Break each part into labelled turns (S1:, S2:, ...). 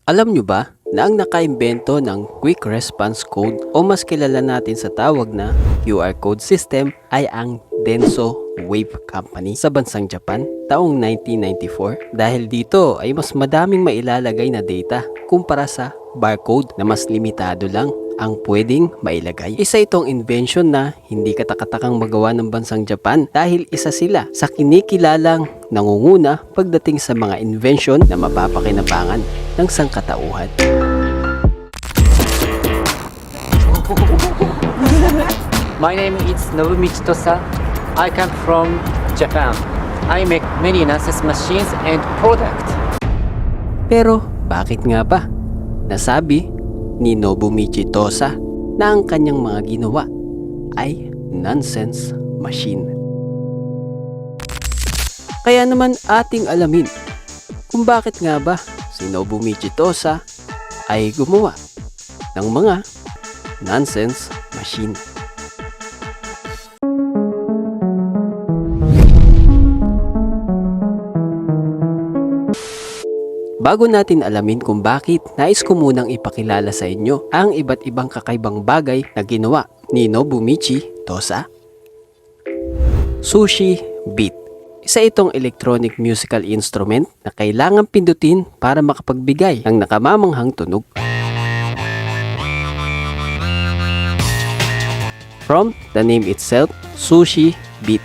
S1: Alam nyo ba na ang nakaimbento ng Quick Response Code o mas kilala natin sa tawag na QR Code System ay ang Denso Wave Company sa bansang Japan taong 1994. Dahil dito ay mas madaming mailalagay na data kumpara sa barcode na mas limitado lang ang pwedeng mailagay. Isa itong invention na hindi katakatakang magawa ng bansang Japan dahil isa sila sa kinikilalang nangunguna pagdating sa mga invention na mapapakinabangan ng sangkatauhan.
S2: My name is Nobumichi Tosa. I come from Japan. I make many nonsense machines and products.
S1: Pero bakit nga ba nasabi ni Nobumichi Tosa na ang kanyang mga ginawa ay nonsense machine? Kaya naman ating alamin kung bakit nga ba si Nobumichi Tosa ay gumawa ng mga nonsense machine. Bago natin alamin kung bakit, nais ko munang ipakilala sa inyo ang iba't ibang kakaibang bagay na ginawa ni Nobumichi Tosa. Sushi Beat. Isa itong electronic musical instrument na kailangang pindutin para makapagbigay ng nakamamanghang tunog. From the name itself, Sushi Beat,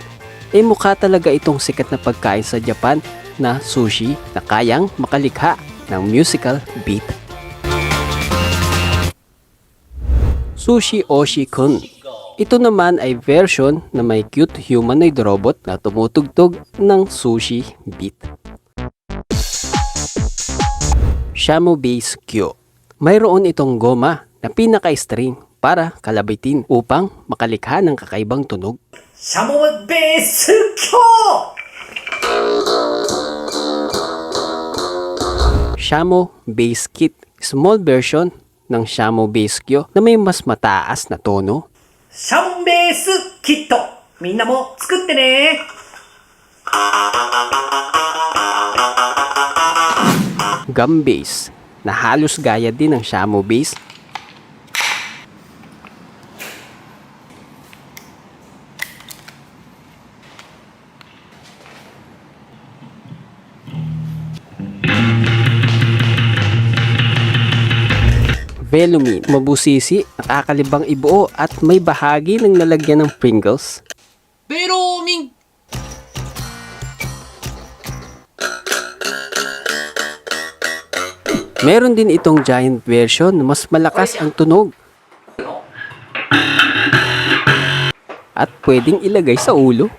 S1: ay mukha talaga itong sikat na pagkain sa Japan na sushi na kayang makalikha ng musical beat. Sushi Oshi-kun. Ito naman ay version na may cute humanoid robot na tumutugtog ng sushi beat. Shamo Bass Kyo. Mayroon itong goma na pinaka-string para kalabitin upang makalikha ng kakaibang tunog.
S3: Shamo Bass Kyo!
S1: Shamo Bass Kit. Small version ng Shamo Bass Kyo na may mas mataas na tono.
S3: シャモンベースキットみんなも作ってね
S1: Gum bass na halos gaya din ng Shamo Bass. Velumin, mabusisi, nakakalibang ibuo at may bahagi ng lalagyan ng Pringles.
S2: Velumin!
S1: Meron din itong giant version na mas malakas ang tunog at pwedeng ilagay sa ulo.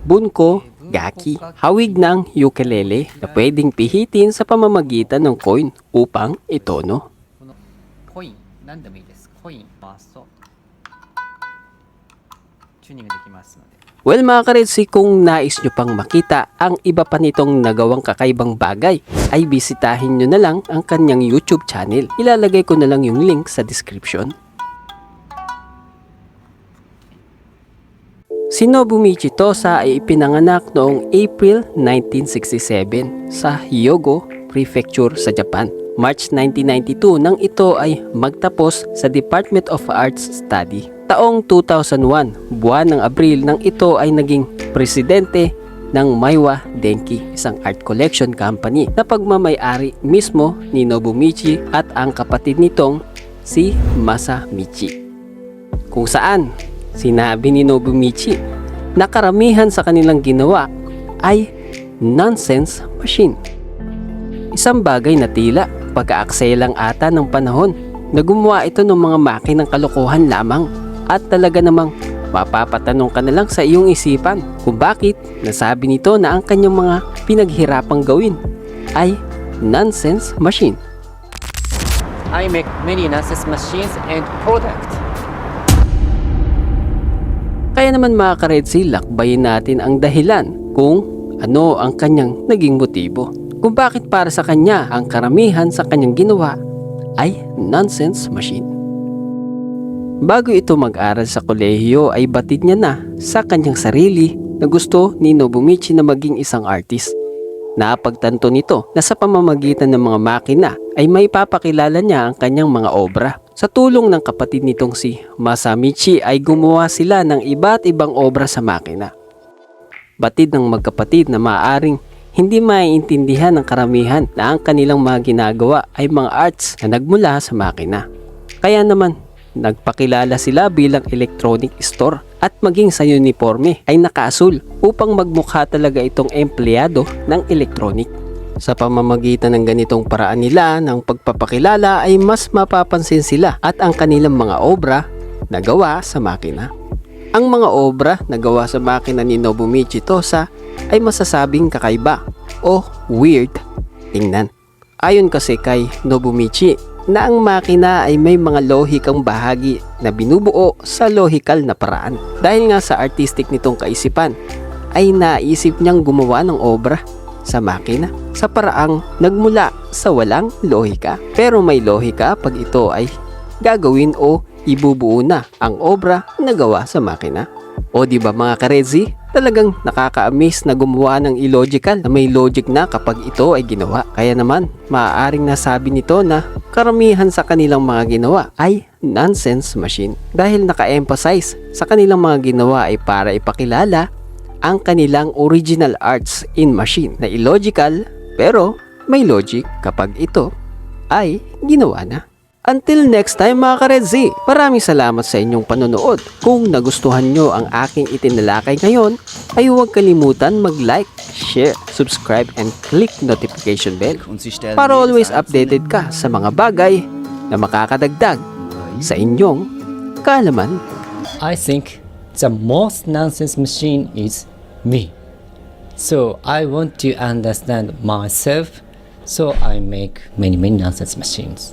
S1: Bunko Gaki, hawig ng ukulele na pwedeng pihitin sa pamamagitan ng coin upang itono.
S2: コイン、何でもいいです。コイン回すとチューニングできますので。
S1: Well mga karetsi, kung nais nyo pang makita ang iba pa nitong nagawang kakaibang bagay, ay bisitahin nyo na lang ang kanyang YouTube channel. Ilalagay ko na lang yung link sa description. Si Nobumichi Tosa ay ipinanganak noong April 1967 sa Hyogo Prefecture sa Japan. March 1992 nang ito ay magtapos sa Department of Arts Study. Taong 2001, buwan ng Abril nang ito ay naging presidente ng Maiwa Denki, isang art collection company na pagmamay-ari mismo ni Nobumichi at ang kapatid nitong si Masamichi. Kung saan sinabi ni Nobumichi na karamihan sa kanilang ginawa ay nonsense machine. Isang bagay na tila pagkaaksaya lang ata ng panahon na gumawa ito ng mga makinang kalokohan lamang at talaga namang mapapatanong ka na lang sa iyong isipan kung bakit nasabi nito na ang kanyang mga pinaghirapang gawin ay nonsense machine.
S2: I make many nonsense machines and products.
S1: Kaya naman mga karetsi, lakbayin natin ang dahilan kung ano ang kanyang naging motibo. Kung bakit para sa kanya ang karamihan sa kanyang ginawa ay nonsense machine. Bago ito mag-aral sa kolehiyo ay batid niya na sa kanyang sarili na gusto ni Nobumichi na maging isang artist. Napagtanto nito na sa pamamagitan ng mga makina ay may papakilala niya ang kanyang mga obra. Sa tulong ng kapatid nitong si Masamichi ay gumawa sila ng iba't ibang obra sa makina. Batid ng magkapatid na maaaring hindi maiintindihan ng karamihan na ang kanilang mga ginagawa ay mga arts na nagmula sa makina. Kaya naman, nagpakilala sila bilang electronic store at maging sa uniforme ay nakaasul upang magmukha talaga itong empleyado ng electronic. Sa pamamagitan ng ganitong paraan nila ng pagpapakilala ay mas mapapansin sila at ang kanilang mga obra na gawa sa makina. Ang mga obra na gawa sa makina ni Nobumichi Tosa ay masasabing kakaiba o weird tingnan. Ayon kasi kay Nobumichi na ang makina ay may mga lohikang bahagi na binubuo sa lohikal na paraan. Dahil nga sa artistic nitong kaisipan ay naisip niyang gumawa ng obra sa makina sa paraang nagmula sa walang lohika. Pero may lohika pag ito ay gagawin o ibubuo na ang obra na gawa sa makina. O di ba mga karezi, talagang nakaka-amaze na gumawa ng illogical na may logic na kapag ito ay ginawa. Kaya naman, maaaring nasabi nito na karamihan sa kanilang mga ginawa ay nonsense machine. Dahil naka-emphasize sa kanilang mga ginawa ay para ipakilala ang kanilang original arts in machine na illogical pero may logic kapag ito ay ginawa na. Until next time mga ka-Redzi, maraming salamat sa inyong panonood. Kung nagustuhan nyo ang aking itinalakay ngayon, ay huwag kalimutan mag-like, share, subscribe, and click notification bell para always updated ka sa mga bagay na makakadagdag sa inyong kaalaman.
S2: I think the most nonsense machine is me. So I want to understand myself, so I make many nonsense machines.